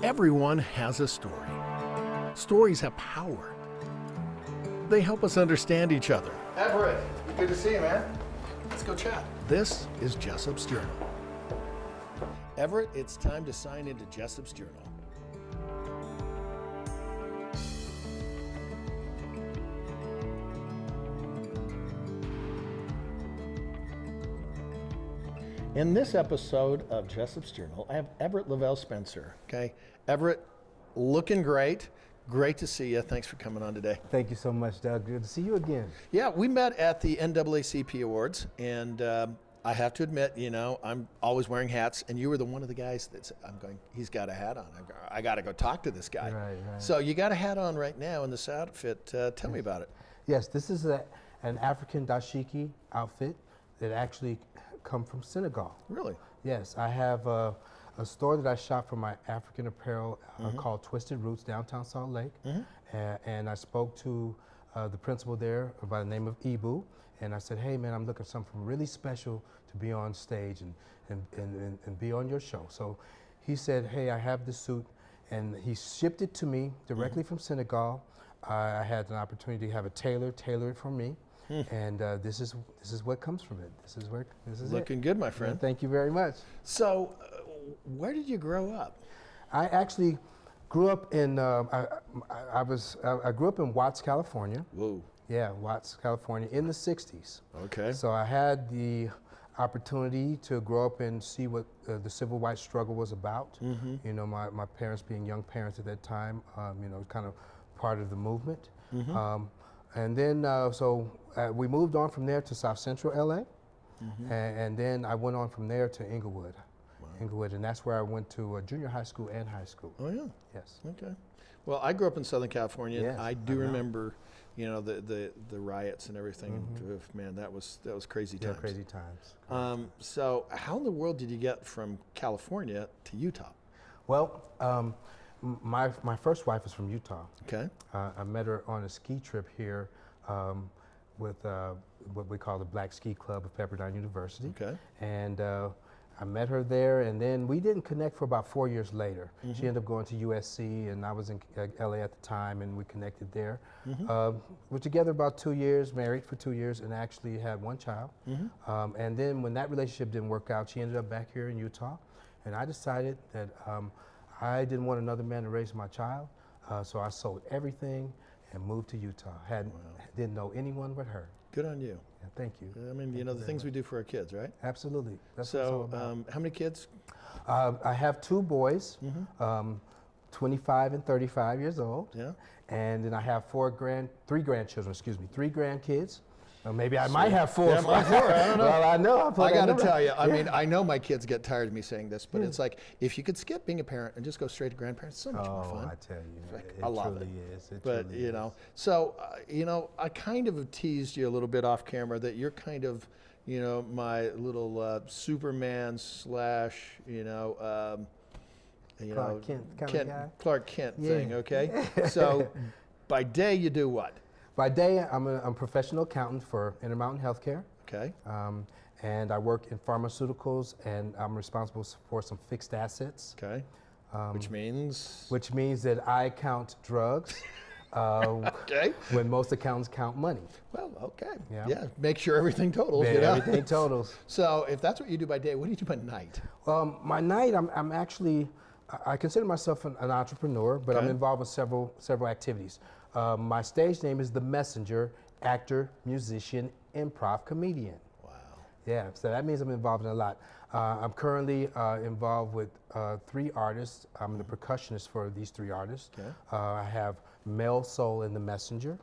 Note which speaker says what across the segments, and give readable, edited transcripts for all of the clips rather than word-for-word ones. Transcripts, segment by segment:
Speaker 1: Everyone has a story. Stories have power. They help us understand each other.
Speaker 2: Everett, good to see you, man. Let's go chat.
Speaker 1: This is Jessop's Journal. Everett, it's time to sign into Jessop's Journal. In this episode of Jessop's Journal, I have Everett Lavell Spencer. Okay, Everett, looking great. Great to see you. Thanks for coming on today.
Speaker 3: Thank you so much, Doug. Good to see you again.
Speaker 1: Yeah, we met at the NAACP Awards, and I have to admit, you know, I'm always wearing hats, and you were one of the guys that's, he's got a hat on. I got to go talk to this guy.
Speaker 3: Right.
Speaker 1: So you got a hat on right now in this outfit. Tell me about it.
Speaker 3: Yes, this is an African dashiki outfit that actually come from Senegal.
Speaker 1: Really?
Speaker 3: Yes, I have a store that I shop for my African apparel called Twisted Roots, downtown Salt Lake. And I spoke to the principal there by the name of Ibu, and I said, hey man, I'm looking for something really special to be on stage and be on your show. So he said, hey, I have this suit, and he shipped it to me directly from Senegal. I had an opportunity to have a tailor tailor it for me. And this is what comes from it. This is
Speaker 1: Looking good, my friend.
Speaker 3: Thank you very much.
Speaker 1: So, where did you grow up?
Speaker 3: I actually grew up in I grew up in Watts, California.
Speaker 1: Whoa.
Speaker 3: Yeah, Watts, California, in the '60s.
Speaker 1: Okay.
Speaker 3: So I had the opportunity to grow up and see what the civil rights struggle was about. You know, my parents being young parents at that time, you know, kind of part of the movement. And then, we moved on from there to South Central LA, and then I went on from there to Inglewood. Inglewood, and that's where I went to junior high school and high school.
Speaker 1: Oh yeah.
Speaker 3: Yes.
Speaker 1: Okay. Well, I grew up in Southern California.
Speaker 3: Yes,
Speaker 1: And I do remember, you know, the riots and everything. And, man, that was crazy times.
Speaker 3: Yeah, crazy times.
Speaker 1: So, how in the world did you get from California to Utah?
Speaker 3: Well, my first wife was from Utah.
Speaker 1: Okay.
Speaker 3: I met her on a ski trip here with what we call the Black Ski Club of Pepperdine University.
Speaker 1: Okay.
Speaker 3: And I met her there, and then we didn't connect for about 4 years later. She ended up going to USC, and I was in LA at the time, and we connected there. We're together about 2 years, married for 2 years, and actually had one child. And then when that relationship didn't work out, she ended up back here in Utah, and I decided that I didn't want another man to raise my child, so I sold everything and moved to Utah. Didn't know anyone but her.
Speaker 1: Good on you.
Speaker 3: Yeah, thank you.
Speaker 1: I mean, you know, the things we do for our kids, right?
Speaker 3: Absolutely. That's what it's all
Speaker 1: So,
Speaker 3: about.
Speaker 1: how many kids?
Speaker 3: I have two boys, 25 and 35 years old.
Speaker 1: Yeah.
Speaker 3: And then I have three grandkids. Maybe I might have four.
Speaker 1: Yeah, I don't know.
Speaker 3: Well, I know.
Speaker 1: I got to tell you, I mean, I know my kids get tired of me saying this, but it's like, if you could skip being a parent and just go straight to grandparents, it's so much more fun.
Speaker 3: I tell you,
Speaker 1: I love it.
Speaker 3: Is. It
Speaker 1: But,
Speaker 3: truly
Speaker 1: you know, so, you know, I kind of have teased you a little bit off camera that you're kind of, you know, my little Superman slash,
Speaker 3: Clark Kent kind of guy?
Speaker 1: Clark Kent thing, okay? So, by day you do what?
Speaker 3: By day, I'm a professional accountant for Intermountain Healthcare.
Speaker 1: Okay.
Speaker 3: And I work in pharmaceuticals, and I'm responsible for some fixed assets.
Speaker 1: Okay. Which means?
Speaker 3: Which means that I count drugs.
Speaker 1: Okay.
Speaker 3: When most accountants count money.
Speaker 1: Well, okay.
Speaker 3: Yeah.
Speaker 1: Make sure everything totals.
Speaker 3: Yeah,
Speaker 1: You know?
Speaker 3: everything totals.
Speaker 1: So if that's what you do by day, what do you do by night?
Speaker 3: My night, I'm actually, I consider myself an entrepreneur, but I'm
Speaker 1: Okay.
Speaker 3: involved with several activities. My stage name is The Messenger, actor, musician, improv comedian.
Speaker 1: Wow.
Speaker 3: Yeah, so that means I'm involved in a lot. I'm currently involved with 3 artists. I'm the percussionist for these 3 artists.
Speaker 1: Okay.
Speaker 3: I have Mel Soul in The Messenger.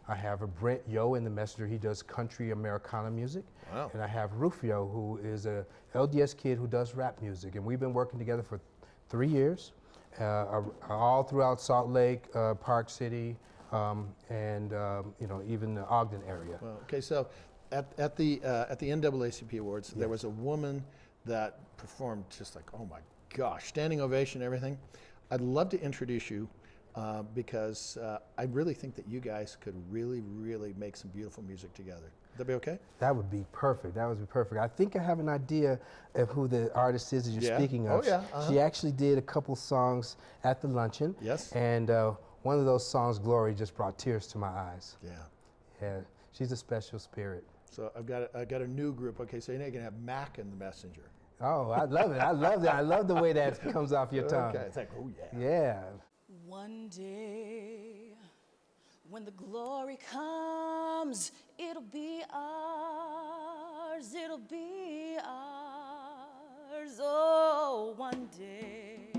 Speaker 3: I have a Brent Yo in The Messenger. He does country Americana music.
Speaker 1: Wow.
Speaker 3: And I have Rufio, who is a LDS kid who does rap music. And we've been working together for 3 years, all throughout Salt Lake, Park City, and you know, even the Ogden area.
Speaker 1: Well, okay, so at the NAACP Awards, there was a woman that performed just like, oh my gosh, standing ovation, everything. I'd love to introduce you because I really think that you guys could really, really make some beautiful music together. that be okay?
Speaker 3: That would be perfect. That would be perfect. I think I have an idea of who the artist is that you're
Speaker 1: Yeah.
Speaker 3: speaking of.
Speaker 1: Oh, yeah.
Speaker 3: She actually did a couple songs at the luncheon.
Speaker 1: Yes.
Speaker 3: And one of those songs, Glory, just brought tears to my eyes.
Speaker 1: Yeah.
Speaker 3: Yeah, she's a special spirit.
Speaker 1: So I've got a new group. Okay, so you're going to have Mac in the messenger.
Speaker 3: Oh, I love it. I love that. I love the way that comes off your tongue.
Speaker 1: Okay, it's like, oh yeah.
Speaker 3: Yeah.
Speaker 4: One day, when the glory comes, it'll be ours, it'll be ours. Oh, one day,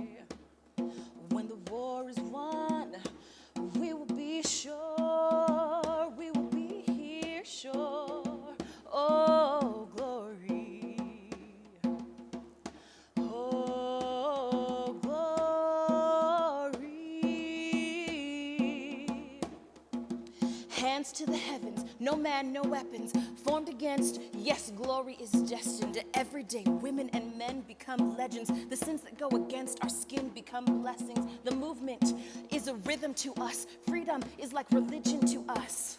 Speaker 4: when the war is won, we will be sure, we will be here sure. Oh, glory. Oh, glory. Hands to the heavens, no man, no weapons formed against. Yes, glory is destined. Every day, women and men become legends. The sins that go against our skin become blessings. The movement is a rhythm to us. Freedom is like religion to us.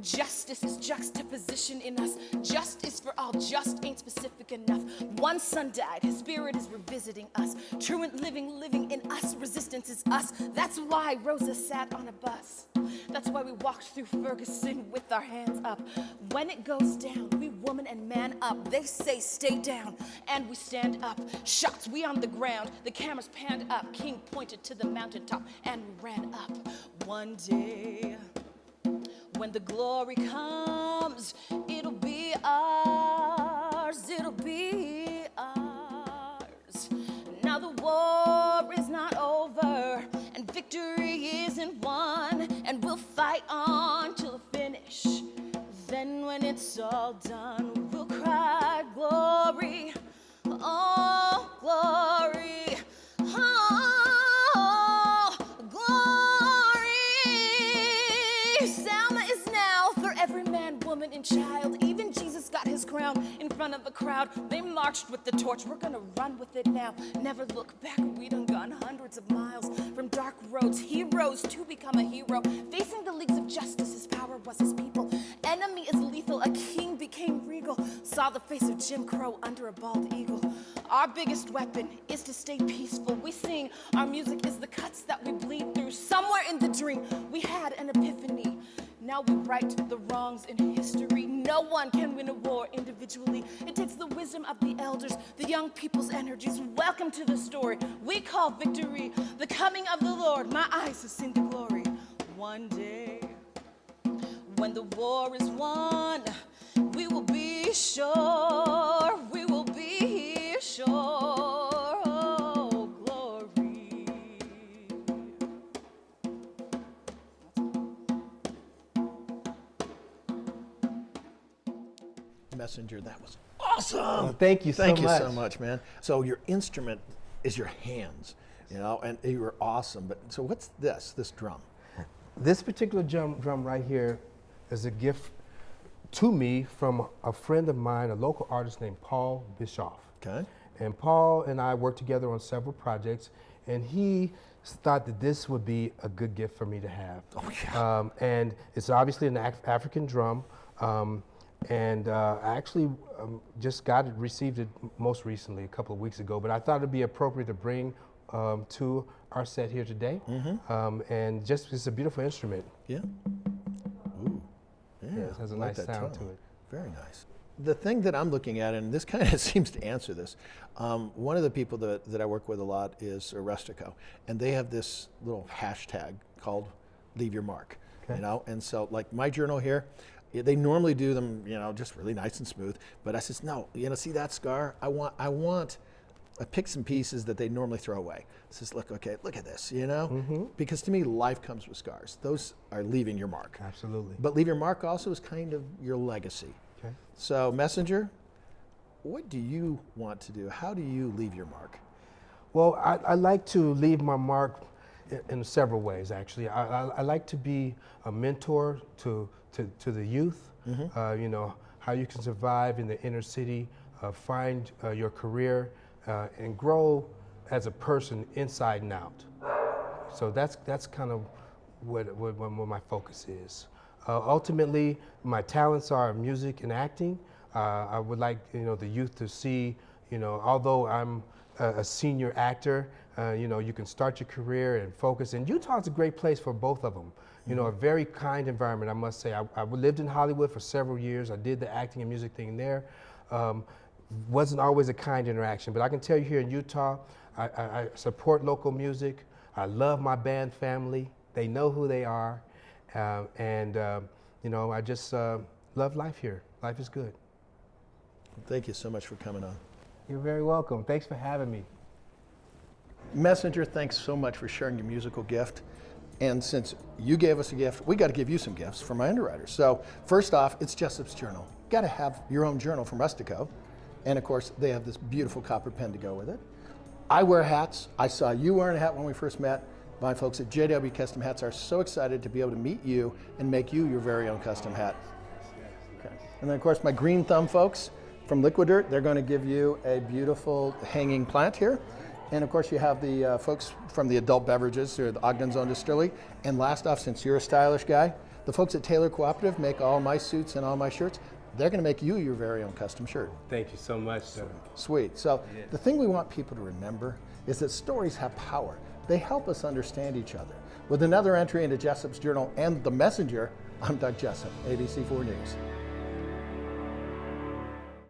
Speaker 4: Justice is juxtaposition in us. Justice for all, just ain't specific enough. One son died, his spirit is revisiting us. Truant living in us, resistance is us. That's why Rosa sat on a bus. That's why we walked through Ferguson with our hands up. When it goes down, we woman and man up. They say stay down, and we stand up. Shots, we on the ground, the cameras panned up. King pointed to the mountaintop, and we ran up. One day, when the glory comes, it'll be ours, it'll be ours. Now the war is not over, and victory isn't won, and we'll fight on till the finish. Then when it's all done, we'll cry glory, oh, glory, oh, glory. Selma is now for every man, woman, and child. Even Jesus got his crown in front of a crowd. They marched with the torch. We're gonna run with it now. Never look back. We done gone hundreds of miles from dark roads. He rose to become a hero. Facing the leagues of justice, his power was his people. Enemy is lethal. A king became regal. Saw the face of Jim Crow under a bald eagle. Our biggest weapon is to stay peaceful. We sing. Our music is the cuts that we bleed through. Somewhere in the dream, we had an epiphany. Now we right the wrongs in history. No one can win a war individually. It takes the wisdom of the elders, the young people's energies. Welcome to the story we call victory. The coming of the Lord, my eyes have seen the glory. One day, when the war is won, we will be sure, we will be here sure. Oh, glory.
Speaker 1: Messenger, that was awesome.
Speaker 3: Well, thank you so
Speaker 1: Thank you
Speaker 3: much.
Speaker 1: so much, man. So your instrument is your hands, you know, and you were awesome. But so what's this drum?
Speaker 3: This particular drum right here is a gift to me from a friend of mine, a local artist named Paul Bischoff.
Speaker 1: Okay.
Speaker 3: And Paul and I worked together on several projects, and he thought that this would be a good gift for me to have.
Speaker 1: Oh, yeah.
Speaker 3: And it's obviously an African drum, and I actually just received it most recently, a couple of weeks ago, but I thought it'd be appropriate to bring to our set here today. And just, it's a beautiful instrument.
Speaker 1: Yeah. Ooh. Yeah.
Speaker 3: It has a
Speaker 1: I like
Speaker 3: nice
Speaker 1: that
Speaker 3: sound
Speaker 1: tone.
Speaker 3: to it.
Speaker 1: Very nice. The thing that I'm looking at, and this kind of seems to answer this, one of the people that I work with a lot is Restico, and they have this little hashtag called "Leave Your Mark."
Speaker 3: Okay.
Speaker 1: You know, and so like my journal here, they normally do them, you know, just really nice and smooth. But I says, no, you know, see that scar? I pick some pieces that they normally throw away. I says, look at this, you know? Because to me, life comes with scars. Those are leaving your mark.
Speaker 3: Absolutely.
Speaker 1: But leave your mark also is kind of your legacy.
Speaker 3: Okay.
Speaker 1: So Messenger, what do you want to do? How do you leave your mark?
Speaker 3: Well, I like to leave my mark in several ways, actually. I like to be a mentor to the youth, you know, how you can survive in the inner city, find your career, and grow as a person inside and out. So that's kind of what my focus is. Ultimately, my talents are music and acting. I would like the youth to see, although I'm a senior actor, you can start your career and focus. And Utah's a great place for both of them. A very kind environment, I must say. I lived in Hollywood for several years. I did the acting and music thing there. Wasn't always a kind interaction, but I can tell you here in Utah, I support local music. I love my band family. They know who they are. I just love life here. Life is good.
Speaker 1: Thank you so much for coming on.
Speaker 3: You're very welcome. Thanks for having me.
Speaker 1: Messenger, thanks so much for sharing your musical gift. And since you gave us a gift, we got to give you some gifts for my underwriters. So first off, it's Jessop's Journal. Got to have your own journal from Rustico. And of course, they have this beautiful copper pen to go with it. I wear hats. I saw you wearing a hat when we first met. My folks at JW Custom Hats are so excited to be able to meet you and make you your very own custom hat. Okay. And then of course, my Green Thumb folks from Liquid Dirt, they're going to give you a beautiful hanging plant here. And of course, you have the folks from the adult beverages, or the Ogden's Own Distillery. And last off, since you're a stylish guy, the folks at Taylor Cooperative make all my suits and all my shirts. They're going to make you your very own custom shirt.
Speaker 3: Thank you so much, sir.
Speaker 1: Sweet. So the thing we want people to remember is that stories have power. They help us understand each other. With another entry into Jessop's Journal and The Messenger, I'm Doug Jessop, ABC4 News.